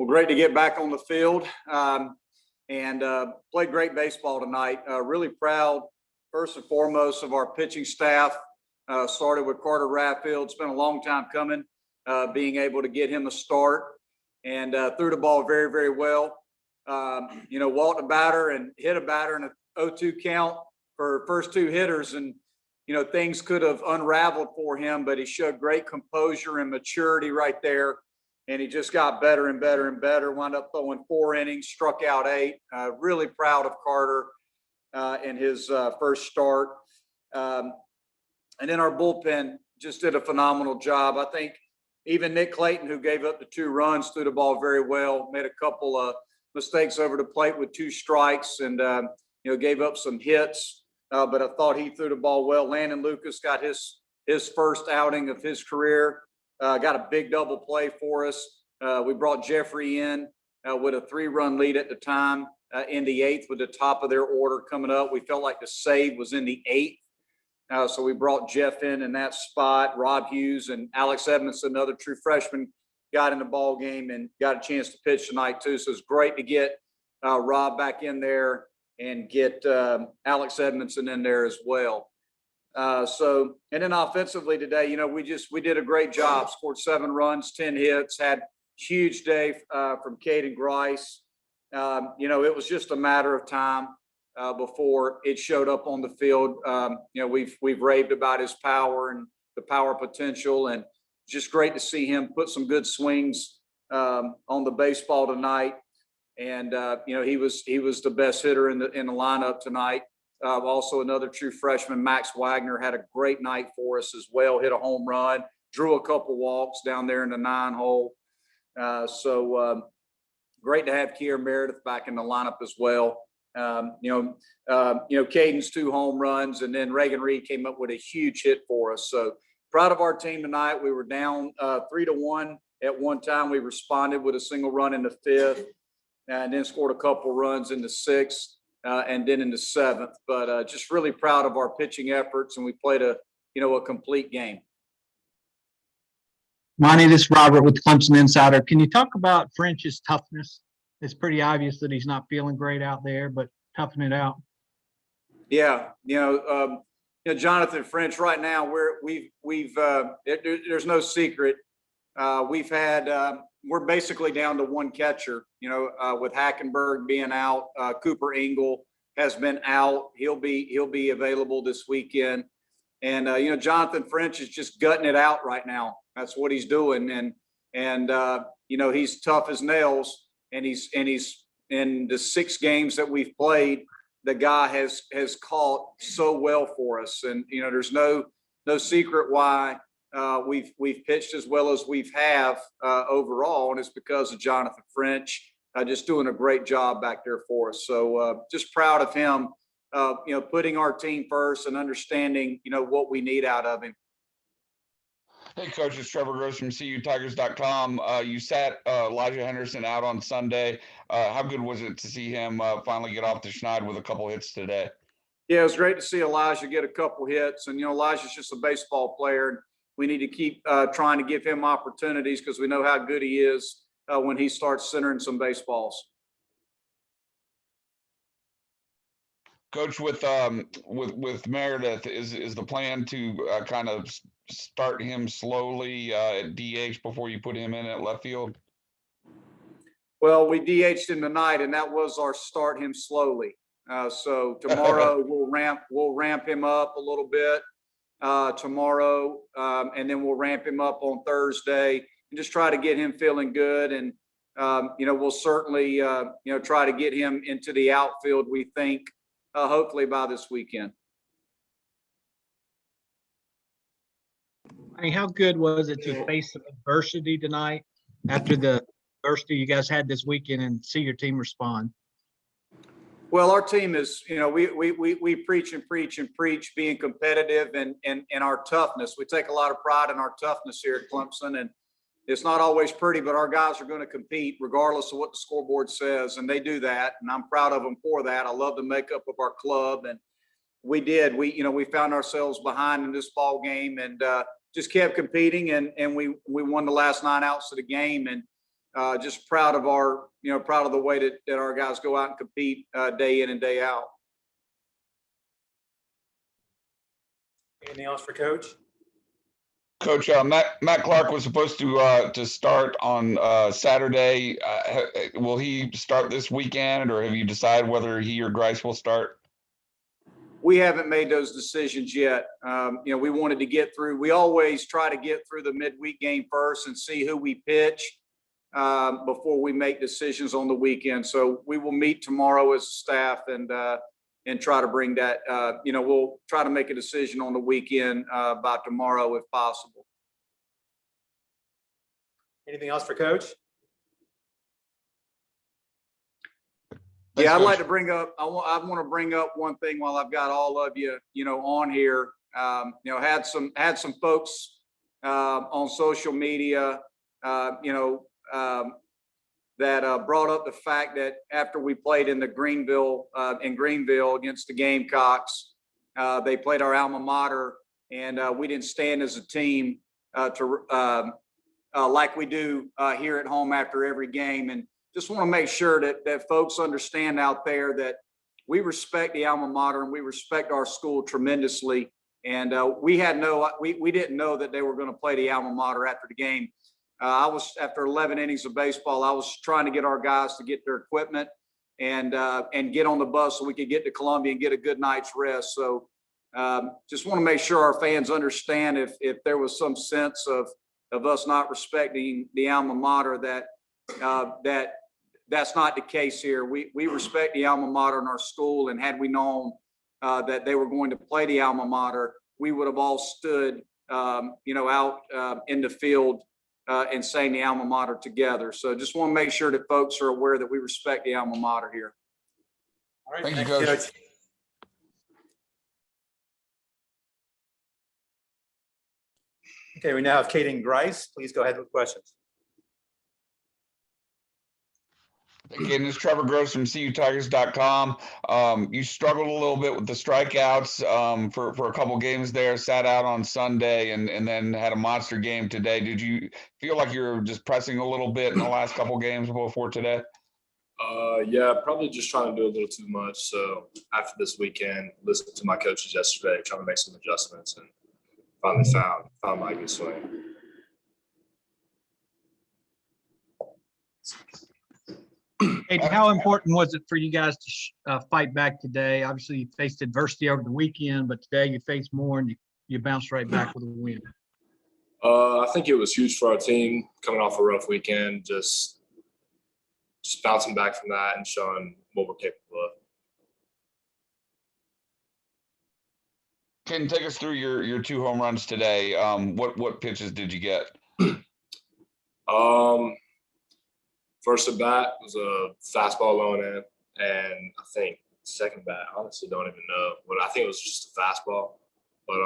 Well, great to get back on the field and played great baseball tonight. Really proud, first and foremost, of our pitching staff. Started with Carter Raffield. It's been a long time coming, being able to get him a start and threw the ball very, very well. Walked a batter and hit a batter in a 0-2 count for first two hitters. And, things could have unraveled for him, but he showed great composure and maturity right there. And he just got better and better and better, wound up throwing 4 innings, struck out 8. Really proud of Carter in his first start. And then our bullpen just did a phenomenal job. I think even Nick Clayton, who gave up the 2 runs, threw the ball very well, made a couple of mistakes over the plate with 2 strikes and, gave up some hits. But I thought he threw the ball well. Landon Lucas got his first outing of his career. Got a big double play for us. We brought Jeffrey in with a 3-run lead at the time in the 8th with the top of their order coming up. We felt like the save was in the 8th. So we brought Jeff in that spot. Rob Hughes and Alex Edmondson, another true freshman, got in the ball game and got a chance to pitch tonight too. So it's great to get Rob back in there and get Alex Edmondson in there as well. And then offensively today, we did a great job, scored 7 runs, 10 hits, had huge day from Caden Grice. It was just a matter of time before it showed up on the field. We've raved about his power and the power potential, and just great to see him put some good swings on the baseball tonight. And he was the best hitter in the lineup tonight. Also, another true freshman, Max Wagner, had a great night for us as well. Hit a home run, drew a couple walks down there in the 9-hole. Great to have Kier Meredith back in the lineup as well. Caden's 2 home runs, and then Reagan Reed came up with a huge hit for us. So proud of our team tonight. We were down 3-1 at one time. We responded with a single run in the 5th, and then scored a couple runs in the 6th. And then in the 7th, but just really proud of our pitching efforts, and we played a complete game. Monte, this is Robert with Clemson Insider. Can you talk about French's toughness? It's pretty obvious that he's not feeling great out there, but toughing it out. Yeah, Jonathan French. Right now, there's no secret. We're basically down to 1 catcher, with Hackenberg being out. Cooper Engel has been out. He'll be available this weekend. And, Jonathan French is just gutting it out right now. That's what he's doing. And he's tough as nails, and he's in the 6 games that we've played, the guy has caught so well for us. And, there's no secret why we've pitched as well as we've overall, and it's because of Jonathan French just doing a great job back there for us. So just proud of him, putting our team first and understanding, what we need out of him. Hey, Coach, it's Trevor Gross from CUTigers.com. You sat Elijah Henderson out on Sunday. How good was it to see him finally get off the schneid with a couple hits today? Yeah, it was great to see Elijah get a couple hits. And, Elijah's just a baseball player. We need to keep trying to give him opportunities because we know how good he is when he starts centering some baseballs. Coach, with Meredith, is the plan to kind of start him slowly at DH before you put him in at left field? Well, we DH'd him tonight, and that was our start him slowly. So tomorrow we'll ramp him up a little bit. Tomorrow, and then we'll ramp him up on Thursday and just try to get him feeling good. And, we'll certainly, try to get him into the outfield, we think, hopefully by this weekend. I mean, how good was it to face some adversity tonight after the adversity you guys had this weekend and see your team respond? Well, our team is, we preach and preach and preach being competitive and our toughness. We take a lot of pride in our toughness here at Clemson, and it's not always pretty, but our guys are going to compete regardless of what the scoreboard says, and they do that, and I'm proud of them for that. I love the makeup of our club, and we did. We found ourselves behind in this ball game and just kept competing, and we won the last 9 outs of the game, and just proud of proud of the way that our guys go out and compete day in and day out. Anything else for Coach? Coach, Matt Clark was supposed to start on Saturday. Will he start this weekend, or have you decided whether he or Grice will start? We haven't made those decisions yet. We wanted to get through. We always try to get through the midweek game first and see who we pitch before we make decisions on the weekend. So we will meet tomorrow as a staff and try to bring that. We'll try to make a decision on the weekend by tomorrow if possible. Anything else for Coach? Yeah, I'd like to bring up. I want to bring up one thing while I've got all of you, on here. Had some folks on social media, that brought up the fact that after we played in Greenville against the Gamecocks, they played our alma mater, and we didn't stand as a team like we do here at home after every game. And just want to make sure that folks understand out there that we respect the alma mater and we respect our school tremendously. And we didn't know that they were going to play the alma mater after the game. After 11 innings of baseball, I was trying to get our guys to get their equipment and get on the bus so we could get to Columbia and get a good night's rest. So just want to make sure our fans understand if there was some sense of us not respecting the alma mater, that's not the case here. We respect the alma mater in our school, and had we known that they were going to play the alma mater, we would have all stood out in the field and sang the alma mater together. So just want to make sure that folks are aware that we respect the alma mater here. All right. Thank you, Thanks, Coach. Okay, we now have Caden Grice. Please go ahead with questions. Again, this is Trevor Gross from CUTigers.com. You struggled a little bit with the strikeouts for a couple games there, sat out on Sunday, and then had a monster game today. Did you feel like you were just pressing a little bit in the last couple games before today? Yeah, probably just trying to do a little too much. So after this weekend, listened to my coaches yesterday, trying to make some adjustments, and finally found my good swing. Hey, how important was it for you guys to fight back today? Obviously, you faced adversity over the weekend, but today you faced more and you bounced right back with a win. I think it was huge for our team coming off a rough weekend, just bouncing back from that and showing what we're capable of. Can take us through your 2 home runs today. What pitches did you get? First at bat was a fastball low and in, and I think second bat, I honestly don't even know, but I think it was just a fastball. But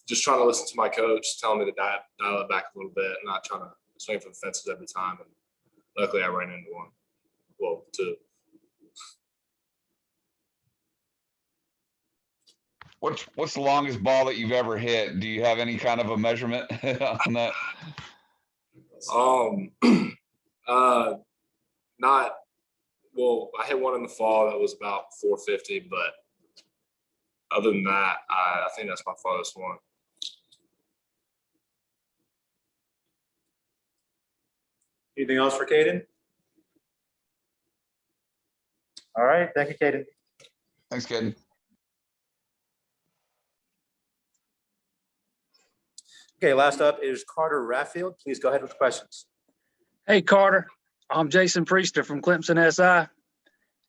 just trying to listen to my coach, telling me to dial it back a little bit, not trying to swing for the fences every time. And luckily, I ran into one. Well, 2. What's the longest ball that you've ever hit? Do you have any kind of a measurement on that? I hit one in the fall that was about 450, but other than that, I think that's my farthest one. Anything else for Caden? All right. Thank you, Caden. Thanks, Caden. Okay, last up is Carter Raffield. Please go ahead with questions. Hey, Carter. I'm Jason Priester from Clemson SI.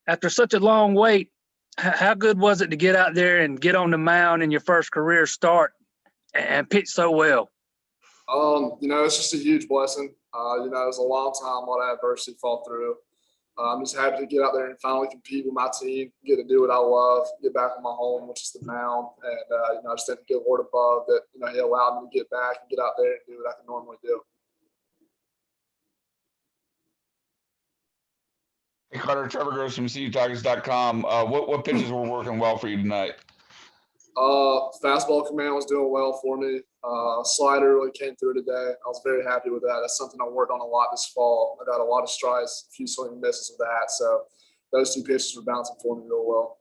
After such a long wait, how good was it to get out there and get on the mound in your first career start and pitch so well? It's just a huge blessing. It was a long time, a lot of adversity fall through. I'm just happy to get out there and finally compete with my team, get to do what I love, get back in my home, which is the mound. And, I just thank the Lord above that, he allowed me to get back and get out there and do what I can normally do. Hey, Carter, Trevor Gross from CUTigers.com. What pitches were working well for you tonight? Fastball command was doing well for me. Slider really came through today. I was very happy with that. That's something I worked on a lot this fall. I got a lot of strides, a few swing and misses with that. So those two pitches were bouncing for me real well.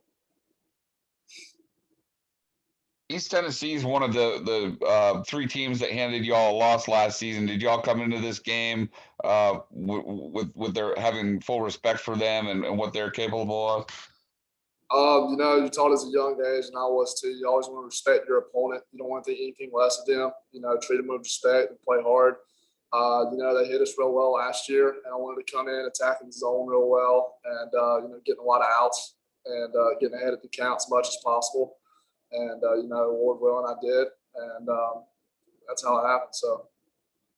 East Tennessee is one of the three teams that handed y'all a loss last season. Did y'all come into this game with their having full respect for them and what they're capable of? You taught us at a young age, and I was too. You always want to respect your opponent. You don't want to think anything less of them. Treat them with respect and play hard. They hit us real well last year, and I wanted to come in attacking the zone real well, and getting a lot of outs and getting ahead of the count as much as possible. And award well, and I did, and that's how it happened. So